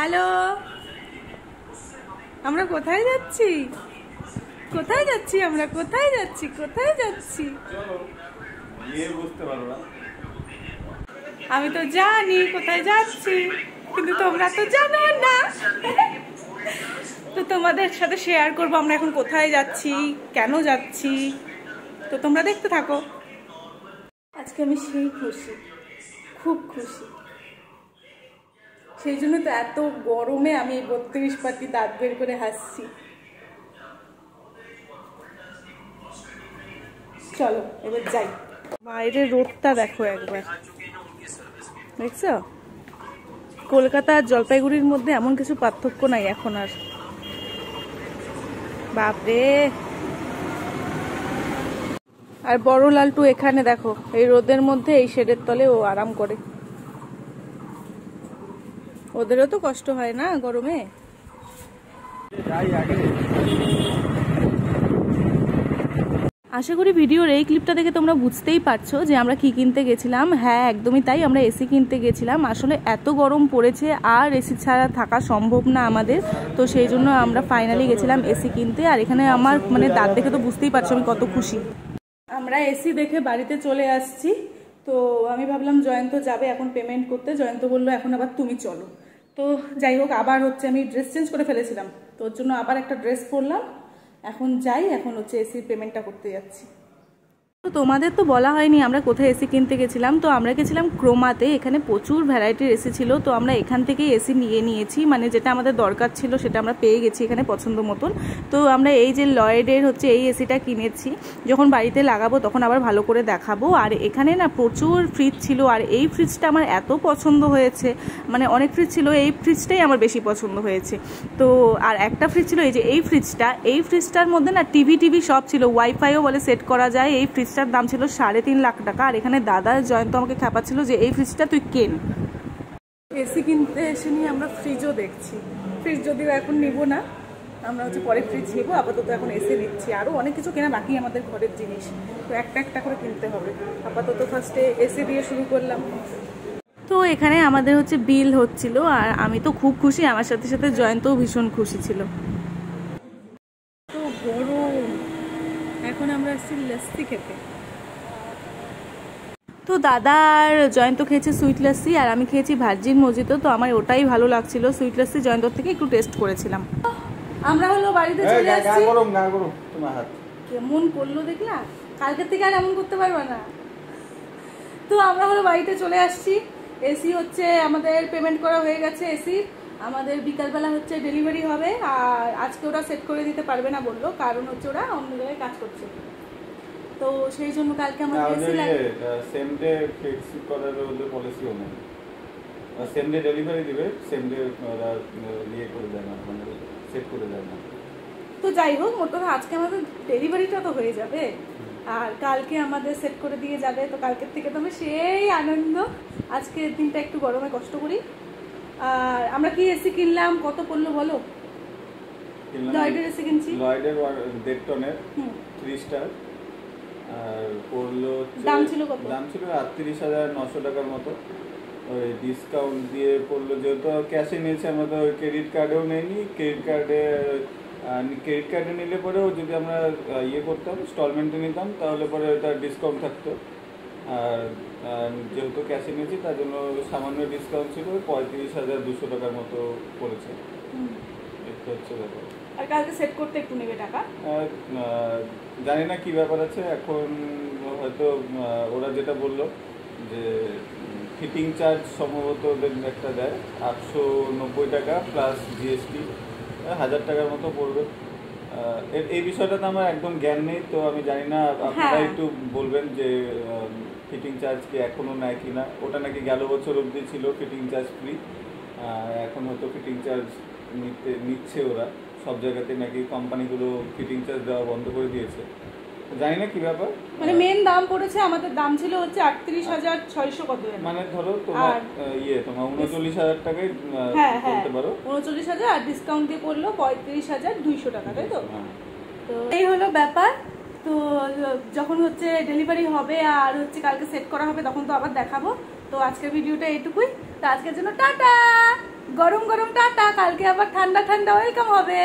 Hello, আমরা কোথায় যাচ্ছি? কোথায় যাচ্ছি আমরা? কোথায় যাচ্ছি? কোথায় যাচ্ছি? আমি তো জানি কোথায় যাচ্ছি, কিন্তু তোমরা তো জানো না। তো তোমাদের সাথে শেয়ার করবো আমরা এখন কোথায় যাচ্ছি, কেন যাচ্ছি। তো তোমরা দেখতে থাকো। আজকে আমি সেই খুশি, খুব খুশি। সেই জন্য তো এত গরমে আমি 32 পাটি দাঁত বের করে হাসছি। চলো এবার যাই। বাইরের রোদটা দেখো একবার, দেখছো? কলকাতা আর জলপাইগুড়ির মধ্যে এমন কিছু পার্থক্য নাই এখন আর। বাপরে। আর বড় লালটু এখানে দেখো, এই রোদের মধ্যে এই শেডের তলে ও আরাম করে। ওদেরও তো কষ্ট হয় না গরমে। আশা করি ভিডিওর এই ক্লিপটা দেখে তোমরা বুঝতেই পারছো যে আমরা কি কিনতে গেছিলাম। হ্যাঁ, একদমই তাই, আমরা এসি কিনতে গেছিলাম। আসলে এত গরম পড়েছে আর এসি ছাড়া থাকা সম্ভব না আমাদের, তো সেই জন্য আমরা ফাইনালি গেছিলাম এসি কিনতে। আর এখানে আমার মানে দাঁত দেখে তো বুঝতেই পারছো আমি কত খুশি। আমরা এসি দেখে বাড়িতে চলে আসছি। তো আমি ভাবলাম জয়ন্ত যাবে এখন পেমেন্ট করতে, জয়ন্ত বললো এখন আবার তুমি চলো। তো যাই হোক, আবার হচ্ছে আমি ড্রেস চেঞ্জ করে ফেলেছিলাম, তো ওর জন্য আবার একটা ড্রেস পরলাম। এখন যাই, এখন হচ্ছে এসির পেমেন্টটা করতে যাচ্ছি। তো তোমাদের তো বলা হয়নি আমরা কোথায় এসি কিনতে গেছিলাম। তো আমরা গেছিলাম ক্রোমাতে, এখানে প্রচুর ভ্যারাইটির এসি ছিল। তো আমরা এখান থেকেই এসি নিয়ে নিয়েছি, মানে যেটা আমাদের দরকার ছিল সেটা আমরা পেয়ে গেছি এখানে পছন্দ মতন। তো আমরা এই যে লয়েডের হচ্ছে এই এসিটা কিনেছি, যখন বাড়িতে লাগাবো তখন আবার ভালো করে দেখাবো। আর এখানে না প্রচুর ফ্রিজ ছিল, আর এই ফ্রিজটা আমার এত পছন্দ হয়েছে, মানে অনেক ফ্রিজ ছিল, এই ফ্রিজটাই আমার বেশি পছন্দ হয়েছে। তো আর একটা ফ্রিজ ছিল এই যে এই ফ্রিজটার মধ্যে না টিভি সব ছিল, ওয়াইফাইও বলে সেট করা যায়। এই ফ্রিজটার দাম ছিল 3.5 লাখ টাকা। আর এখানে দাদা জয়ন্ত আমাকে খাপাচ্ছিল যে এই ফ্রিজটা তুই কেন। এসি কিনতে এসে নিয়ে আমরা ফ্রিজও দেখছি। ফ্রিজ যদিও এখন নিব না, আমরা হচ্ছে পরে ফ্রিজ নিব, আপাতত এখন এসি নিচ্ছি। আরও অনেক কিছু কেনা বাকি আমাদের ঘরের জিনিস, তো একটা একটা করে কিনতে হবে। আপাতত ফার্স্টে এসি দিয়ে শুরু করলাম। তো এখানে আমাদের হচ্ছে বিল হচ্ছিল, আর আমি তো খুব খুশি, আমার সাথে সাথে জয়ন্তও ভীষণ খুশি ছিল। তো গরম, এখন আমরা আসছি লস্যি খেতে। তো দাদা আর জয়ন্ত খেয়েছে সুইট লস্যি, আর আমি খেয়েছি ভার্জিন মজিতো। তো আমার ওটাই ভালো লাগছিল, সুইট লস্যি জয়ন্তর থেকে একটু টেস্ট করেছিলাম। আমরা হলো বাড়িতে চলে আসছি। কেমন করলো দেখলা, কালকের থেকে আর এমন করতে পারবা না। তো আমরা হলো বাড়িতে চলে আসছি। এসি হচ্ছে আমাদের পেমেন্ট করা হয়ে গেছে। এসি আমাদের বিকালবেলা হচ্ছে ডেলিভারি হবে, আর আজকে ওরা সেট করে দিতে পারবে না বললো, কারণ হচ্ছে ওরা অন্য জায়গায় কাজ করছে। তো সেই জন্য কালকে আমাদের এসি লাগে। সেম ডে ফিক্স করার ওদের পলিসিও নেই, সেম ডে ডেলিভারি দিবে, সেম ডে ওরা ইয়ে করে দেয় না, মানে সেট করে দেয় না। তো যাই হোক, মোট কথা আজকে আমাদের ডেলিভারিটা তো হয়ে যাবে, আর কালকে আমাদের সেট করে দিয়ে যাবে। তো কালকের থেকে তো আমি সেই আনন্দ। আজকের দিনটা একটু গরমে কষ্ট করি। আর আমরা কি এসি কিনলাম, কত পড়লো বলো? লয়েডের এসি কিনছি, লয়েডের 1.5 টনের 3 স্টার, আর পড়লো দাম ছিল কত? দাম ছিল 38,900 টাকার মতো। ওই ডিসকাউন্ট দিয়ে পড়লো, যেহেতু ক্যাশে নিয়েছে, আমরা তো ওই ক্রেডিট কার্ডেও নেইনি। ক্রেডিট কার্ডে নিলে পরেও যদি আমরা ইয়ে করতাম, ইনস্টলমেন্টে নিতাম, তাহলে পরে ওটা ডিসকাউন্ট থাকতো। আর যেহেতু ক্যাশে নিয়েছি তার জন্য সামান্য ডিসকাউন্ট ছিল, 35,200 টাকার মতো পড়েছে। এটা হচ্ছে ব্যাপার। আর কালকে সেট করতে একটু নেবে টাকা, জানি না কি ব্যাপার আছে এখন। হয়তো ওরা যেটা বললো যে ফিটিং চার্জ সম্ভবত ওদের একটা দেয় 890 টাকা প্লাস জিএসটি, 1000 টাকার মতো পড়বে। এই বিষয়টাতে আমার একদম জ্ঞান নেই, তো আমি জানি না, আপনারা একটু বলবেন যে ফিটিং চার্জ কি এখনো নেয় কিনা। ওটা নাকি গেল বছর অবধি ছিল ফিটিং চার্জ ফ্রি, এখন হয়তো ফিটিং চার্জ নিচ্ছে ওরা। সব জায়গাতে নাকি কোম্পানিগুলো ফিটিং চার্জ দেওয়া বন্ধ করে দিয়েছে, জানি না কি ব্যাপার। মানে মেন দাম পড়েছে, আমাদের দাম ছিল হচ্ছে 38,600 কত, মানে ধরো তোমার তোমার 39,000 টাকায় বলতে পারো, 39,000, আর ডিসকাউন্ট দিয়ে পড়লো 35,200 টাকা, তাই তো? তো এই হলো ব্যাপার। তো যখন হচ্ছে ডেলিভারি হবে আর হচ্ছে কালকে সেট করা হবে তখন তো আবার দেখাবো। তো আজকের ভিডিওটা এইটুকুই। তো আজকের জন্য টাটা। গরম গরম টাটা, কালকে আবার ঠান্ডা ঠান্ডা ওয়েলকাম হবে।